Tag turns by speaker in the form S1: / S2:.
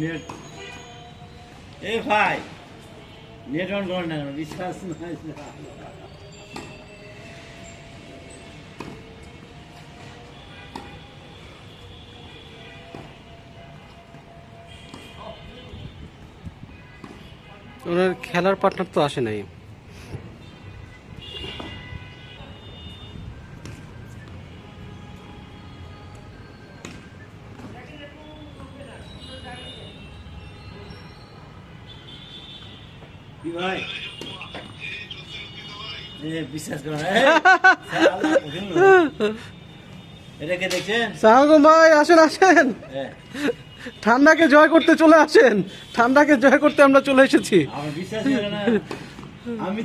S1: Net এ ভাই net on কর না বিশ্বাস নাই
S2: ওনার খেলার পার্টনার তো আসে নাই।
S1: কি ভাই বিশ্বাস করো এটাকে দেখছেন
S2: সাহাগো ভাই আসেন আসেন, ঠান্ডাকে জয় করতে চলে আসেন, ঠান্ডাকে জয় করতে আমরা চলে এসেছি।
S1: আমার বিশ্বাস করে না আমি